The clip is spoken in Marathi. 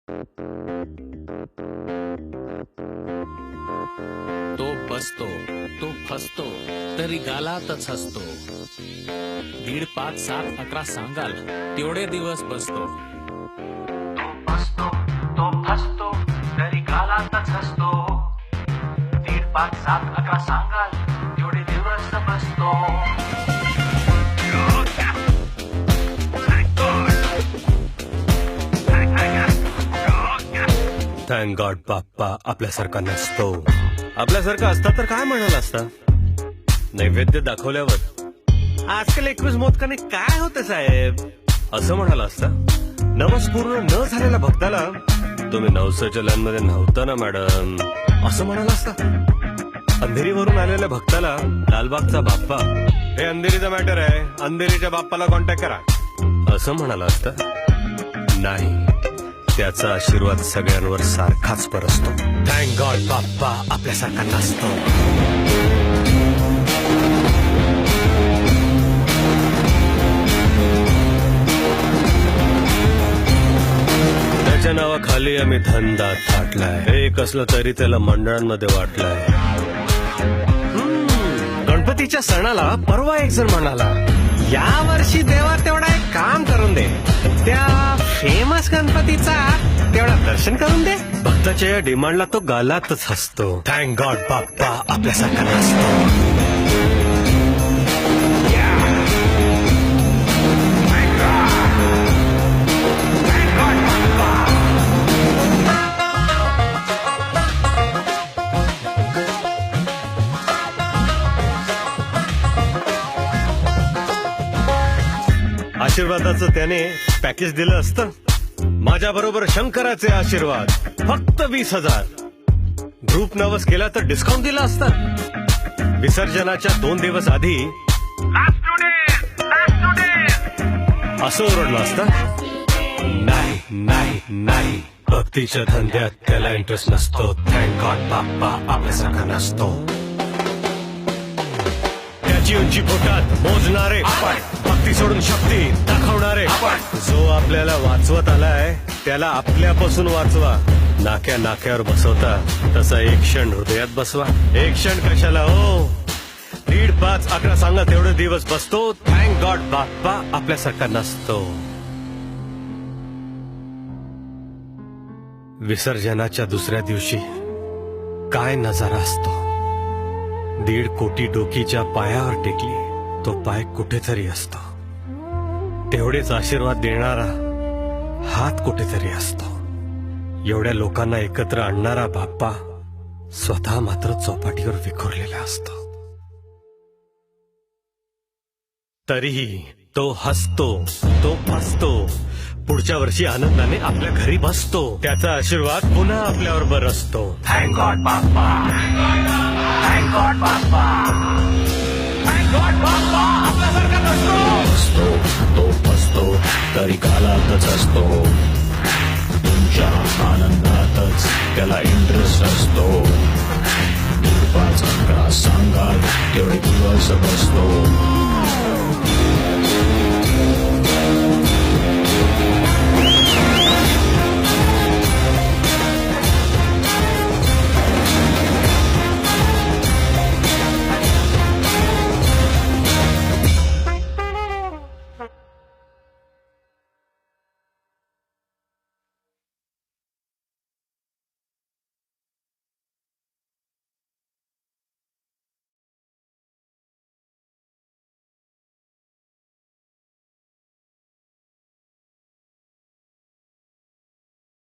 तो बसतो, तो फसतो, तरी गालातच हसतो. 1.5, 5, 7, 11 सांगाल तेवढे दिवस बसतो. तो बसतो, तो फसतो, तरी गालातच हसतो. 1.5, 5, 7, 11 सांगाल तेवढे दिवस बसतो. थँक गॉड बाप्पा आपल्यासारखा नसतो. आपल्यासारखा असता तर काय म्हणाला असता? नैवेद्य दाखवल्यावर आजकाल 21 मोदकाने काय होतं साहेब असं म्हणाला असता. नवस पूर्ण न झालेल्या भक्ताला तुम्ही नवसचलांमध्ये नव्हता ना मॅडम असं म्हणाला असता. अंधेरीवरून आलेल्या भक्ताला लालबागचा बाप्पा हे अंधेरीचा मॅटर आहे, अंधेरीच्या बाप्पाला कॉन्टॅक्ट करा असं म्हणाला असता. नाही, त्याचा आशीर्वाद सगळ्यांवर सारखाच परसतो. थँक गॉड बाप्पा आपल्यासारखा नसतो. त्याच्या नावाखाली आम्ही धंदा थाटलाय. एक असलं तरी त्याला मंडळांमध्ये वाटलाय. गणपतीच्या सणाला परवा एक जण म्हणाला, या वर्षी देवा तेवढा एक काम करून दे, त्या फेमस गणपतीचा तेवढा दर्शन करून दे. भक्ताच्या या डिमांडला तो गालातच हसतो. थँक गॉड बाप्पा आपल्यासारखा नसतो. आशीर्वादाचं त्याने पॅकेज दिलं असतं. माझ्या बरोबर शंकराचे आशीर्वाद फक्त 20,000. ग्रुप नवस केला तर डिस्काउंट दिला असता. विसर्जनाच्या 2 दिवस आधी असं ओरडलं असतं. नाही नाही नाही, भक्तीच्या धंद्यात त्याला इंटरेस्ट नसतो. थँक गॉड बाप्पा आपल्यासारखा नसतो. त्याची उंची पोटात मोजणारे आपण, भक्ती सोडून शक्ती दाखवणारे आपण. जो आपल्याला वाचवत आलाय त्याला आपल्यापासून वाचवा. नाक्या नाक्यावर बसवता तसा एक क्षण हृदयात बसवा. एक क्षण कशाला हो, 1.5, 5, 11 सांगा तेवढे दिवस बसतो. थँक गॉड बाप्पा आपल्यासारखा नसतो. विसर्जनाच्या दुसऱ्या दिवशी काय नजारा असतो. 1.5 कोटी डोकीच्या पायावर टेकली तो पाय कुठेतरी असतो. तेवढेच आशीर्वाद देणारा हात कुठेतरी असतो. एवढ्या लोकांना एकत्र आणणारा बाप्पा स्वतः मात्र चौपाटीवर विखुरलेला असतो. तरीही तो हसतो, तो फसतो. पुढच्या वर्षी आनंदाने आपल्या घरी बसतो. त्याचा आशीर्वाद पुन्हा आपल्यावर बरसतो. थँक गॉड बाप्पा, थँक गॉड बाप्पा, थँक गॉड बाप्पा आपल्यासारखा नसतो. तो फसतो तरी कालातच असतो. तुमच्या आनंदातच त्याला इंटरेस्ट असतो. 1.5, 11 सांगाल तेवढे दिवस बसतो.